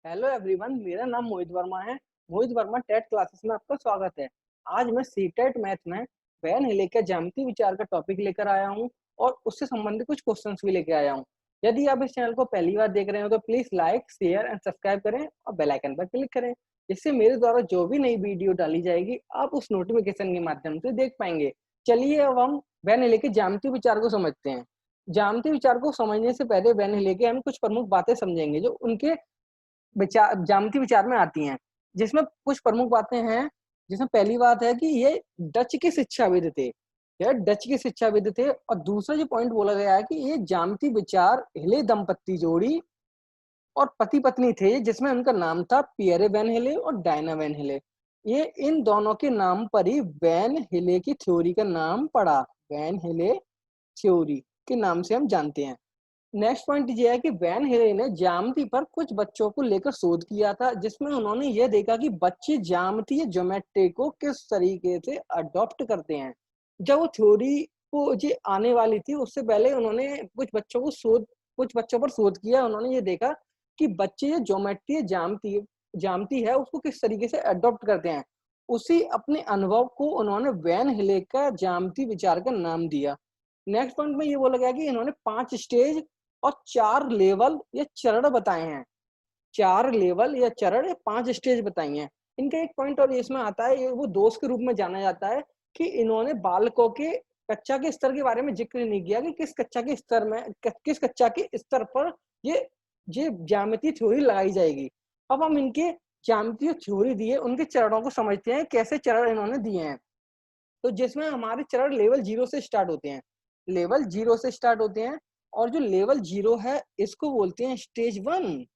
Hello everyone, मेरा नाम मोहित वर्मा है। मोहित वर्मा टेट क्लासेस में आपका स्वागत है। आज मैं सीटेट मैथ में वैन हिले के ज्यामितीय विचार का टॉपिक लेकर आया हूं और उससे संबंधित कुछ क्वेश्चंस भी लेकर आया हूं। यदि आप इस चैनल को पहली बार देख रहे हो तो please like, share and subscribe करें और बेल आइकन पर क्लिक करें। इससे मेरे द्वारा जो भी नई वीडियो डाली जाएगी आप उस नोटिफिकेशन के माध्यम से देख पाएंगे। चलिए अब हम वैन हिले के ज्यामितीय विचार को समझते हैं। ज्यामितीय विचार को समझने से पहले वैन हिले के हम कुछ प्रमुख बातें समझेंगे जो उनके विचार ज्यामितीय विचार में आती हैं, जिसमें कुछ प्रमुख बातें हैं। जिसमें पहली बात है कि ये डच के शिक्षाविद थे। यह डच के शिक्षाविद थे और दूसरा जो पॉइंट बोला गया है कि ये ज्यामितीय विचार हिले दंपत्ति जोड़ी और पति पत्नी थे, जिसमें उनका नाम था पियरे वैन हिले और डायना वैन हिले। ये इन दोनों के नाम पर ही वैन हिले की थ्योरी का नाम पड़ा। वैन हिले थ्योरी के नाम से हम जानते हैं। नेक्स्ट पॉइंट ये है कि वैन हेले ने ज्यामिति पर कुछ बच्चों को लेकर शोध किया था, जिसमें उन्होंने ये देखा कि बच्चे ज्यामितीय ज्योमेट्री को किस तरीके से अडॉप्ट करते हैं। जब वो थ्योरी को ये आने वाली थी उससे पहले उन्होंने कुछ बच्चों पर शोध किया। उन्होंने ये देखा कि बच्चे ये ज्योमेट्री ज्यामिति ज्यामिति है उसको किस तरीके से अडॉप्ट करते हैं। उसी अपने अनुभव को उन्होंने वैन हेले का ज्यामितीय विचार का नाम दिया। नेक्स्ट पॉइंट में ये बोला गया कि इन्होंने 5 स्टेज और 4 लेवल या चरण बताए हैं। 4 लेवल या चरण या 5 स्टेज बताई हैं। इनका एक पॉइंट और इसमें आता है, ये वो दोष के रूप में जाना जाता है कि इन्होंने बालकों के कक्षा के स्तर के बारे में जिक्र नहीं किया कि किस कक्षा के स्तर पर ये ये ज्यामितीय थ्योरी लगाई जाएगी। अब हम इनके ज्यामितीय थ्योरी दिए उनके चरणों को समझते हैं, कैसे चरण इन्होंने दिए हैं। तो जिसमें हमारे चरण लेवल 0 से स्टार्ट होते हैं। लेवल 0 से स्टार्ट होते हैं और जो लेवल 0 है इसको बोलते हैं स्टेज 1।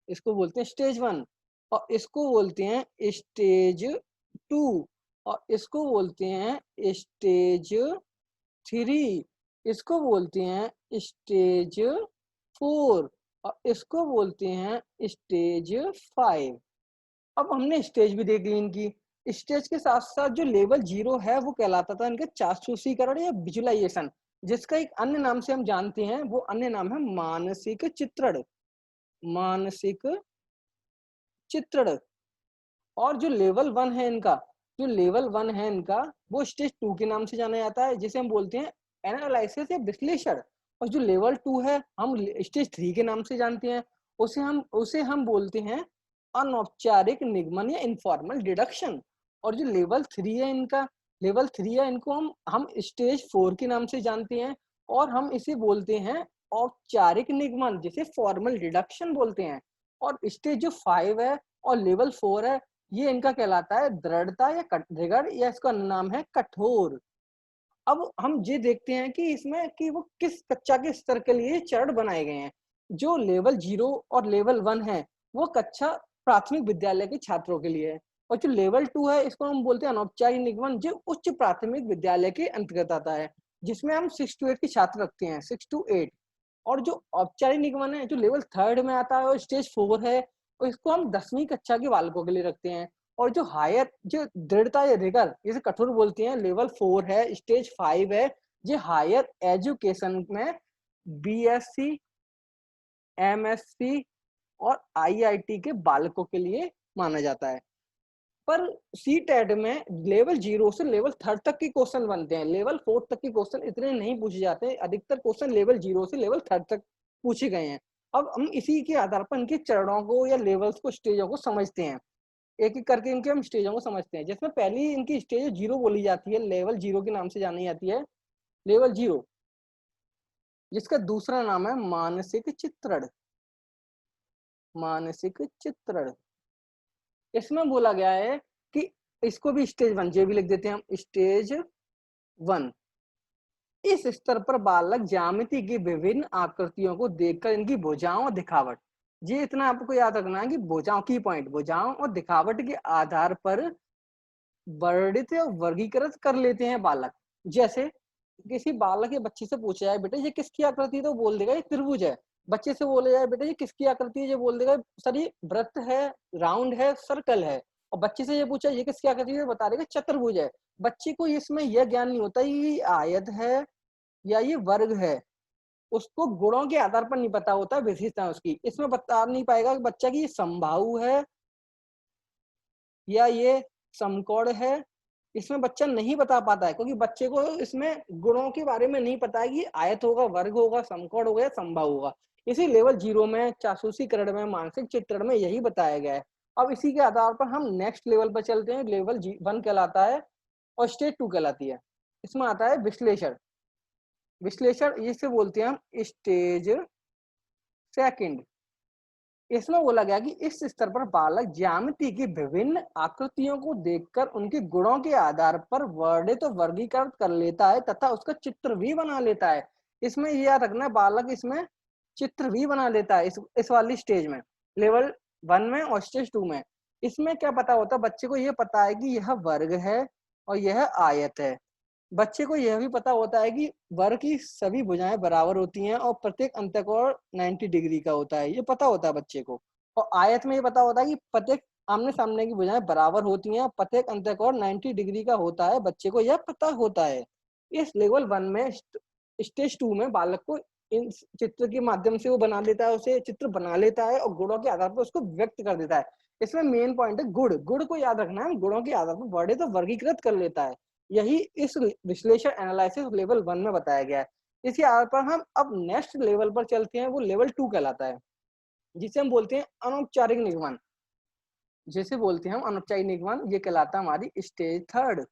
इसको बोलते हैं स्टेज 1 और इसको बोलते हैं स्टेज 2 और इसको बोलते हैं स्टेज 3। इसको बोलते हैं स्टेज 4 और इसको बोलते हैं स्टेज 5। अब हमने स्टेज भी देख ली इनकी। स्टेज के साथ साथ जो लेवल 0 है वो कहलाता था इनका चाक्षुषीकरण या विजुअलाइजेशन, जिसका एक अन्य नाम से हम जानते हैं। वो अन्य नाम है मानसिक चित्रण। मानसिक चित्रण। और जो लेवल 1 है इनका वो स्टेज 2 के नाम से जाना जाता है, जिसे हम बोलते हैं एनालिसिस या विश्लेषण। और जो लेवल 2 है हम स्टेज 3 के नाम से जानते हैं। उसे हम बोलते हैं अनौपचारिक निगमन या इनफॉर्मल डिडक्शन। और जो लेवल 3 है इनको हम स्टेज 4 के नाम से जानते हैं और हम इसे बोलते हैं औपचारिक निगमन, जिसे फॉर्मल डिडक्शन बोलते हैं। और स्टेज जो 5 है और लेवल 4 है ये इनका कहलाता है दृढ़ता या रिगड़, या इसका नाम है कठोर। अब हम ये देखते हैं कि इसमें कि वो किस कक्षा के स्तर के लिए चरण बनाए गए हैं। जो लेवल 0 और लेवल 1 है वो कक्षा प्राथमिक विद्यालय के छात्रों के लिए है। और जो लेवल 2 है इसको हम बोलते हैं अनौपचारिक निगमन, जो उच्च प्राथमिक विद्यालय के अंतर्गत आता है, जिसमें हम 6 to 8 के छात्र रखते हैं, 6 to 8। और जो औपचारिक निगमन है जो लेवल 3 में आता है और स्टेज 4 है, और इसको हम 10वीं कक्षा के बालकों के लिए रखते हैं। और जो दृढ़ता या रिगर जिसे कठोर बोलते हैं, लेवल 4 है, स्टेज 5 है। ये हायर एजुकेशन में बीएससी, एमएससी और आईआईटी के बालकों के लिए माना जाता है। पर सी टेट में लेवल 0 से लेवल 3 तक के क्वेश्चन बनते हैं। लेवल 4 तक के क्वेश्चन इतने नहीं पूछे जाते हैं। अधिकतर क्वेश्चन लेवल 0 से लेवल 3 तक पूछे गए हैं। अब हम इसी के आधार पर इनके चरणों को या लेवल्स को, स्टेजों को समझते हैं। एक एक करके इनके हम स्टेजों को समझते हैं, जिसमें पहली इनकी स्टेज 0 बोली जाती है, लेवल 0 के नाम से जानी जाती है। लेवल 0 जिसका दूसरा नाम है मानसिक चित्रण। मानसिक चित्रण। इसमें बोला गया है कि इसको भी स्टेज 1 जे भी लिख देते हैं हम, स्टेज 1। इस स्तर पर बालक ज्यामिति की विभिन्न आकृतियों को देखकर इनकी भुजाओं और दिखावट, ये इतना आपको याद रखना है कि भुजाओं और दिखावट के आधार पर वर्णित या वर्गीकृत कर लेते हैं बालक। जैसे किसी बालक या बच्चे से पूछा जाए बेटा ये किसकी आकृति है, तो बोल देगा ये त्रिभुज है। बच्चे से बोला जाए बेटा ये किसकी आकृति है, ये बोल देगा सर ये वृत्त है, राउंड है, सर्कल है। और बच्चे से ये पूछा ये किसकी आकृति है, बता देगा चतुर्भुज है। बच्चे को इसमें यह ज्ञान नहीं होता ये आयत है या ये वर्ग है। उसको गुणों के आधार पर नहीं पता होता विशेषता उसकी। इसमें बता नहीं पाएगा कि बच्चा की ये समबाहु है या ये समकोण है। इसमें बच्चा नहीं बता पाता है क्योंकि बच्चे को इसमें गुणों के बारे में नहीं पता है कि आयत होगा, वर्ग होगा, समकोण होगा या समबाहु होगा। इसी लेवल 0 में, चाक्षुषीकरण में, मानसिक चित्रण में यही बताया गया है। अब इसी के आधार पर हम नेक्स्ट लेवल पर चलते हैं। लेवल 1 कहलाता है और स्टेज 2 कहलाती है। इसमें आता है विश्लेषण। विश्लेषण इसे बोलते हैं हम स्टेज सेकंड। इसमें बोला गया कि इस स्तर पर बालक ज्यामिति की विभिन्न आकृतियों को देखकर उनके गुणों के आधार पर वर्णित और वर्गीकृत कर लेता है तथा उसका चित्र भी बना लेता है। इसमें यह याद रखना है, बालक इसमें चित्र भी बना लेता है इस वाली स्टेज में, लेवल 1 में और स्टेज 2 में। इसमें क्या पता होता है, बच्चे को यह पता है कि यह वर्ग है और यह आयत है। बच्चे को यह भी पता होता है कि वर्ग की सभी भुजाएं बराबर होती हैं और प्रत्येक अंतःकोण 90 डिग्री का होता है, ये पता होता है बच्चे को। और आयत में ये पता होता है कि प्रत्येक आमने सामने की भुजाएं बराबर होती हैं, प्रत्येक अंतःकोण 90 डिग्री का होता है, बच्चे को यह पता होता है। इस लेवल 1 में, स्टेज 2 में बालक को इन चित्र के माध्यम से वो बना लेता है, उसे चित्र बना लेता है और गुणों के आधार पर उसको व्यक्त कर देता है। इसमें मेन पॉइंट है गुण। गुण को याद रखना है, गुणों के आधार पर वर्णित तो वर्गीकृत कर लेता है। यही इस विश्लेषण एनालिसिस लेवल 1 में बताया गया है। इसी आधार पर हम अब नेक्स्ट लेवल पर चलते हैं, वो लेवल 2 कहलाता है, जिसे हम बोलते हैं अनौपचारिक निगमन। जिसे बोलते हैं हम अनौपचारिक निगमन, ये कहलाता है हमारी स्टेज 3।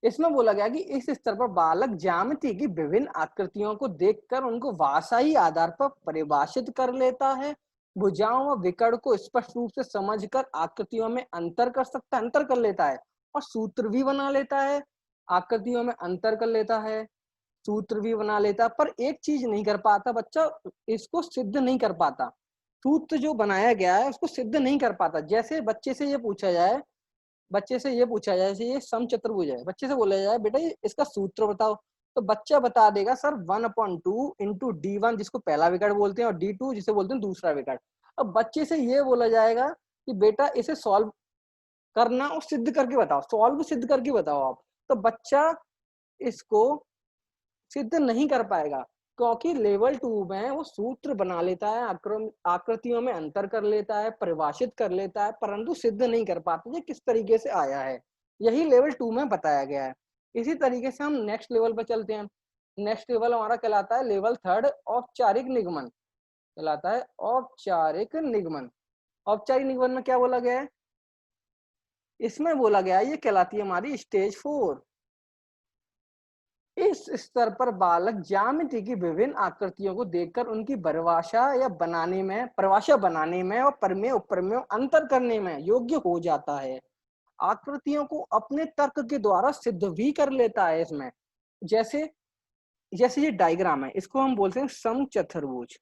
इसमें बोला गया कि इस स्तर पर बालक ज्यामिति की विभिन्न आकृतियों को देखकर उनको भाषाई आधार पर परिभाषित कर लेता है, भुजाओं व विकर्ण को स्पष्ट रूप से समझकर आकृतियों में अंतर कर लेता है और सूत्र भी बना लेता है। आकृतियों में अंतर कर लेता है, सूत्र भी बना लेता, पर एक चीज नहीं कर पाता बच्चा, इसको सिद्ध नहीं कर पाता। सूत्र जो बनाया गया है उसको सिद्ध नहीं कर पाता। जैसे बच्चे से ये पूछा जाए, जैसे ये समचतुर्भुज है, बच्चे से बोला जाए बेटा इसका सूत्र बताओ, तो बच्चा बता देगा सर 1/2 इंटू D1, जिसको पहला विकर्ण बोलते हैं, और D2 जिसे बोलते हैं दूसरा विकर्ण। अब बच्चे से ये बोला जाएगा कि बेटा इसे सॉल्व करना और सिद्ध करके बताओ, सॉल्व सिद्ध करके बताओ आप, तो बच्चा इसको सिद्ध नहीं कर पाएगा क्योंकि लेवल 2 में वो सूत्र बना लेता है, आकृतियों में अंतर कर लेता है, परिभाषित कर लेता है, परंतु सिद्ध नहीं कर पाता ये किस तरीके से आया है। यही लेवल 2 में बताया गया है। इसी तरीके से हम नेक्स्ट लेवल पर चलते हैं। नेक्स्ट लेवल हमारा कहलाता है लेवल 3, औपचारिक निगमन कहलाता है। औपचारिक निगमन, औपचारिक निगमन में क्या बोला गया है, इसमें बोला गया है ये कहलाती है हमारी स्टेज 4। इस स्तर पर बालक ज्यामिति की विभिन्न आकृतियों को देखकर उनकी परिभाषा बनाने में और प्रमेय उपप्रमेय अंतर करने में योग्य हो जाता है। आकृतियों को अपने तर्क के द्वारा सिद्ध भी कर लेता है। इसमें जैसे जैसे ये डायग्राम है, इसको हम बोलते हैं समचतुर्भुज।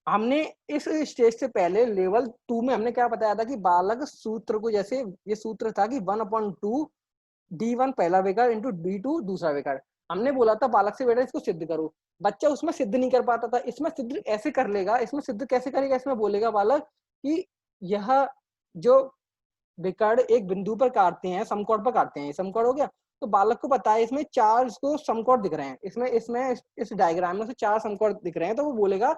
हमने इस स्टेज से पहले लेवल 2 में हमने क्या बताया था कि बालक सूत्र को, जैसे ये सूत्र था कि 1/2 D1 पहला विकर्ण इंटू D2 दूसरा विकर्ण। हमने बोला था बालक से बेटा इसको सिद्ध करो, बच्चा उसमें सिद्ध नहीं कर पाता था। इसमें सिद्ध ऐसे कर लेगा, इसमें सिद्ध कैसे करेगा, इसमें बोलेगा बालक कि यह जो विकर्ण एक बिंदु पर काटते हैं, समकोण पर काटते हैं, समकोण हो गया, तो बालक को पता है इसमें 4 इसको समकोण दिख रहे हैं, इसमें इस डायग्राम में से 4 समकोण दिख रहे हैं, तो वो बोलेगा,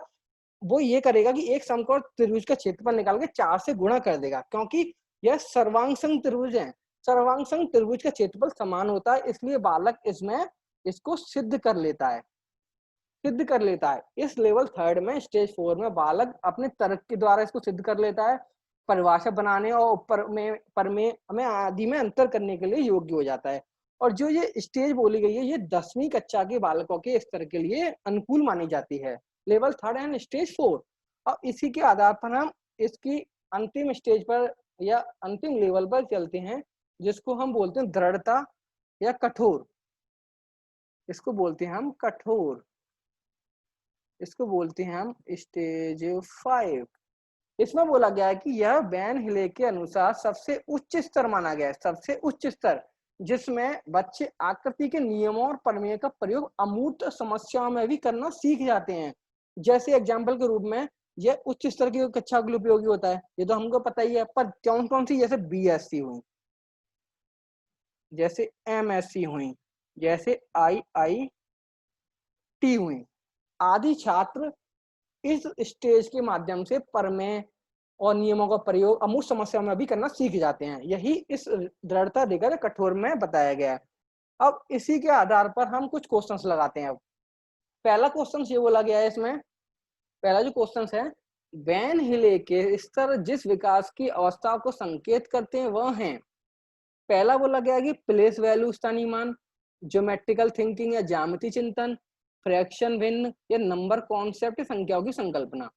वो ये करेगा कि एक समकोण त्रिभुज का क्षेत्रफल निकाल के 4 से गुणा कर देगा, क्योंकि यह सर्वांग त्रिभुज है। सर्वांग त्रिभुज का क्षेत्रफल समान होता है, इसलिए बालक इसमें इसको सिद्ध कर लेता है, इस लेवल 3 में, स्टेज 4 में बालक अपने तर्क के द्वारा इसको सिद्ध कर लेता है, परिभाषा बनाने और प्रमेय में आदि में अंतर करने के लिए योग्य हो जाता है। और जो ये स्टेज बोली गई है, ये 10वीं कक्षा के बालकों के स्तर के लिए अनुकूल मानी जाती है, लेवल 3 एंड स्टेज 4। अब इसी के आधार पर हम इसकी अंतिम स्टेज पर या अंतिम लेवल पर चलते हैं, जिसको हम बोलते हैं दृढ़ता या कठोर। इसको बोलते हैं हम कठोर, इसको बोलते हैं हम स्टेज 5। इसमें बोला गया है कि यह वैन हिले के अनुसार सबसे उच्च स्तर माना गया है, सबसे उच्च स्तर, जिसमें बच्चे आकृति के नियमों और प्रमेय का प्रयोग अमूर्त समस्याओं में भी करना सीख जाते हैं। जैसे एग्जाम्पल के रूप में यह उच्च स्तर की कक्षा के लिए उपयोगी होता है, ये तो हमको पता ही है, पर कौन कौन सी, जैसे BSc हुई, जैसे MSc हुई, जैसे IIT टी हुई। आदि छात्र इस स्टेज के माध्यम से प्रमेय और नियमों का प्रयोग अमूल समस्याओं में भी करना सीख जाते हैं। यही इस दृढ़ता देकर कठोर में बताया गया है। अब इसी के आधार पर हम कुछ क्वेश्चंस लगाते हैं। अब पहला क्वेश्चन ये बोला गया है इसमें, पहला जो क्वेश्चन है, वैन हिले के स्तर जिस विकास की अवस्था को संकेत करते हैं वह हैं। पहला बोला गया कि प्लेस वैल्यू स्थानीय मान, ज्योमेट्रिकल थिंकिंग या ज्यामिति चिंतन, फ्रैक्शन भिन्न या नंबर कॉन्सेप्ट संख्याओं की संकल्पना।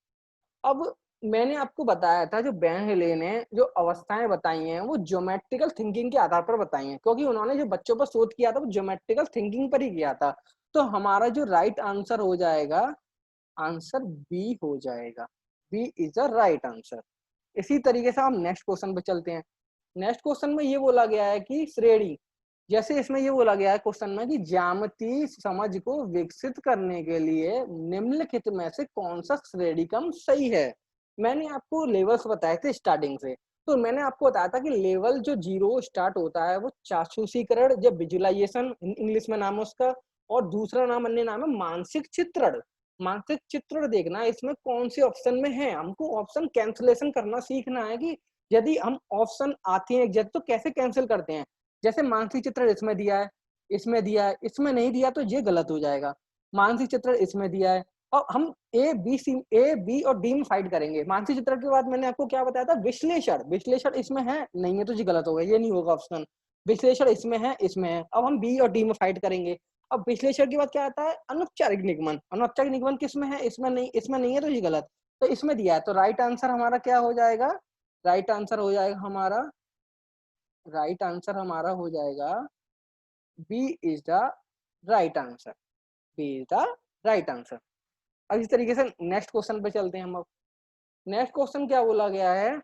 अब मैंने आपको बताया था जो वैन हिले ने जो अवस्थाएं बताई हैं वो ज्योमेट्रिकल थिंकिंग के आधार पर बताई हैं, क्योंकि उन्होंने जो बच्चों पर शोध किया था वो ज्योमेट्रिकल थिंकिंग पर ही किया था। तो हमारा जो राइट आंसर हो जाएगा, आंसर बी हो जाएगा। B is the right answer. इसी तरीके से हम नेक्स्ट क्वेश्चन पे चलते हैं। नेक्स्ट क्वेश्चन में ये बोला गया है कि श्रेणी, जैसे इसमें ये बोला गया है क्वेश्चन में कि ज्यामिति समझ को विकसित करने के लिए निम्नलिखित में से कौन सा श्रेणी क्रम सही है। मैंने आपको लेवल्स बताए थे स्टार्टिंग से, तो मैंने आपको बताया था कि लेवल जो 0 स्टार्ट होता है वो चाक्षुषीकरण, जब विजुअलाइजेशन इंग्लिश में नाम है उसका, और दूसरा नाम अन्य नाम है मानसिक चित्रण। मानसिक चित्रण देखना इसमें कौन से ऑप्शन में है, हमको ऑप्शन कैंसलेशन करना सीखना है कि यदि हम ऑप्शन आते हैं एग्जैक्ट तो कैसे कैंसिल करते हैं। जैसे मानसिक चित्रण इसमें दिया है, इसमें दिया है, इसमें नहीं दिया तो ये गलत हो जाएगा। मानसिक चित्रण इसमें दिया है और हम ए बी और डी में फाइट करेंगे। मानसिक चित्रण के बाद मैंने आपको क्या बताया था, विश्लेषण, विश्लेषण इसमें है नहीं है तो ये गलत होगा, ये नहीं होगा ऑप्शन। विश्लेषण इसमें है, इसमें है, अब हम बी और डी में फाइट करेंगे। अब विश्लेषण के बाद क्या आता है, अनौपचारिक निगमन। अनौपचारिक निगमन किसमें है, इसमें नहीं, इसमें नहीं है तो ये गलत, तो इसमें दिया है। तो राइट आंसर हमारा क्या हो जाएगा, राइट आंसर हो जाएगा हमारा, राइट आंसर हमारा हो जाएगा B is the right answer. B is the right answer. अब इस तरीके से नेक्स्ट क्वेश्चन पे चलते हैं हम। अब नेक्स्ट क्वेश्चन क्या बोला गया है,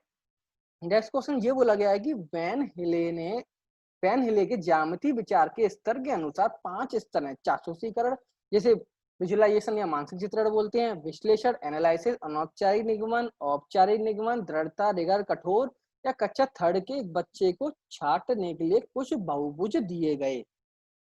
नेक्स्ट क्वेश्चन ये बोला गया है कि वैन हिले के ज्यामिति विचार के स्तर के अनुसार 5 स्तर हैं। चाक्षुषीकरण जैसे विजुअलाइजेशन या मानसिक चित्रण बोलते हैं, विश्लेषण एनालिसिस, अनौपचारिक निगमन, औपचारिक निगमन, दृढ़ता रिगर कठोर, या कक्षा थर्ड के एक बच्चे को छांटने के लिए कुछ बहुभुज दिए गए।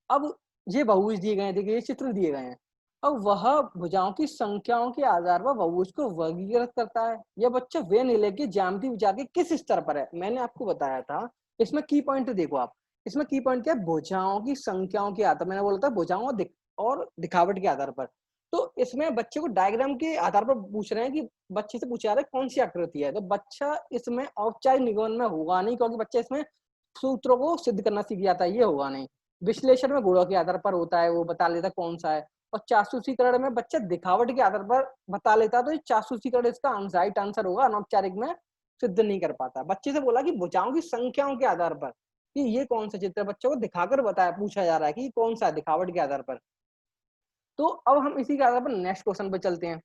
अब ये बहुभुज दिए गए हैं, देखिए ये चित्र दिए गए हैं। अब वह भुजाओं की संख्याओं के आधार पर बहुभुज को वर्गीकृत करता है। यह बच्चा वैन हिले के ज्यामिति विचार के किस स्तर पर है। मैंने आपको बताया था, इसमें की पॉइंट देखो आप, इसमें की पॉइंट क्या है, भुजाओं की संख्याओं के आधार, मैंने बोला था भुजाओं और दिखावट के आधार पर। तो इसमें बच्चे को डायग्राम के आधार पर पूछ रहे हैं कि बच्चे से पूछा रहा है कौन सी आकृति है, तो बच्चा इसमें औपचारिक निगमन में होगा नहीं, क्योंकि बच्चा इसमें सूत्रों को सिद्ध करना सीख जाता है, ये होगा नहीं। विश्लेषण में गुणों के आधार पर होता है, वो बता लेता कौन सा है। और चाक्षुषीकरण में बच्चा दिखावट के आधार पर बता लेता, तो चाक्षुषीकरण इसका राइट आंसर होगा। अनौपचारिक में सिद्ध नहीं कर पाता। बच्चे से बोला कि भुजाओं की संख्याओं के आधार पर कि ये कौन सा चित्र है, बच्चों को दिखाकर बताया, पूछा जा रहा है कि कौन सा है, दिखावट के आधार पर। तो अब हम इसी के आधार पर नेक्स्ट क्वेश्चन पे चलते हैं।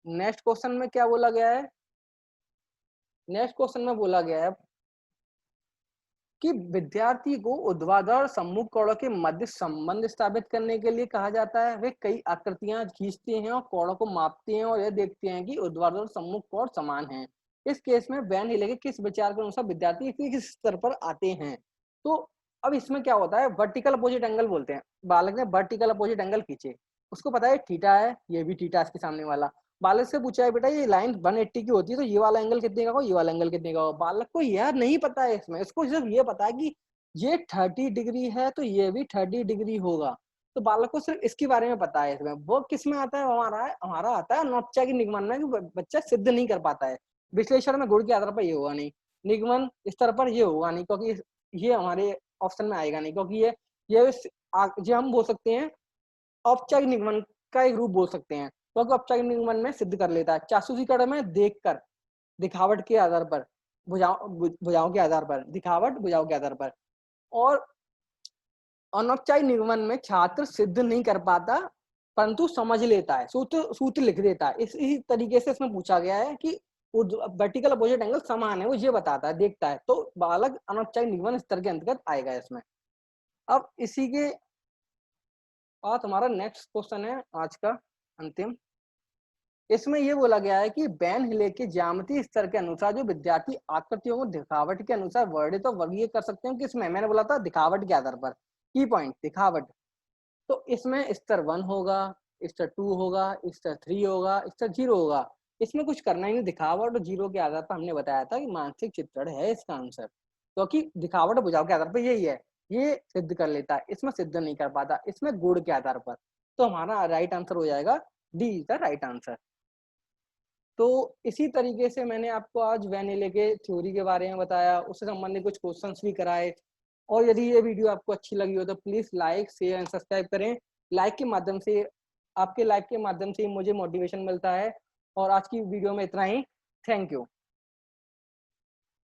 नेक्स्ट क्वेश्चन में क्या बोला गया है, नेक्स्ट क्वेश्चन में बोला गया है कि विद्यार्थी को ऊर्ध्वाधर सम्मुख कोणों के मध्य संबंध स्थापित करने के लिए कहा जाता है। वे कई आकृतियां खींचते हैं और कोणों को मापते हैं और यह देखते हैं कि ऊर्ध्वाधर सम्मुख कोण समान हैं। इस केस में वैन हिले के किस विचार के अनुसार विद्यार्थी किस स्तर पर आते हैं। तो अब इसमें क्या होता है, वर्टिकल अपोजिट एंगल बोलते हैं। बालक ने वर्टिकल अपोजिट एंगल खींचे, उसको पता है थीटा है, ये भी थीटा इसके सामने वाला। बालक से पूछा है बेटा ये लाइन 180 की होती है तो ये वाला एंगल कितने का होगा, ये वाला एंगल कितने का होगा। बालक को यह नहीं पता है, इसमें इसको सिर्फ ये पता है कि ये 30 डिग्री है तो ये भी 30 डिग्री होगा। तो बालक को सिर्फ इसके बारे में पता है। इसमें वो किस में आता है, हमारा आता है अनौपचारिक निगमन में, कि बच्चा सिद्ध नहीं कर पाता है। विश्लेषण में गुण के आधार पर ये होगा नहीं, निगमन स्तर पर ये होगा नहीं, क्योंकि ये हमारे ऑप्शन में आएगा नहीं, क्योंकि ये हम बोल सकते हैं औपचारिक निगमन का एक रूप बोल सकते हैं, क्योंकि औपचारिक निगमन में सिद्ध कर लेता है। चाक्षुषीकरण में देखकर, दिखावट के आधार पर, भुजाओं के आधार पर, दिखावट भुजाओं के आधार पर। और अनौपचारिक निगमन में छात्र सिद्ध नहीं कर पाता परंतु समझ लेता है, सूत्र लिख देता है। इसी तरीके से इसमें पूछा गया है कि वर्टिकल अपोजिट एंगल समान है, वो ये बताता है, देखता है। तो बालक अनौपचारिक निगमन स्तर के अंतर्गत आएगा इसमें। अब इसी के बाद हमारा नेक्स्ट क्वेश्चन है आज का अंतिम। इसमें यह बोला गया है कि वैन हिले के ज्यामिति स्तर के अनुसार जो विद्यार्थी आकृतियों को दिखावट के अनुसार वर्णित और वर्गीय कर सकते हैं। किसमें, मैंने बोला था दिखावट के आधार पर, की पॉइंट दिखावट। तो इसमें स्तर 1 होगा, स्टार 2 होगा, स्टार 3 होगा, स्टार 0 होगा। इसमें कुछ करना ही नहीं, दिखावट और 0 के आधार पर हमने बताया था कि मानसिक चित्रण है इसका आंसर, क्योंकि दिखावट और बुझाव के आधार पर यही है, ये सिद्ध कर लेता है, इसमें सिद्ध नहीं कर पाता, इसमें गुण के आधार पर। तो हमारा राइट आंसर हो जाएगा D is the right answer. तो इसी तरीके से मैंने आपको आज वैन हेले के थ्योरी के बारे में बताया, उससे संबंधित कुछ क्वेश्चंस भी कराए। और यदि ये वीडियो आपको अच्छी लगी हो तो please like, share and subscribe करें। लाइक के माध्यम से, आपके लाइक के माध्यम से मुझे मोटिवेशन मिलता है। और आज की वीडियो में इतना ही। Thank you.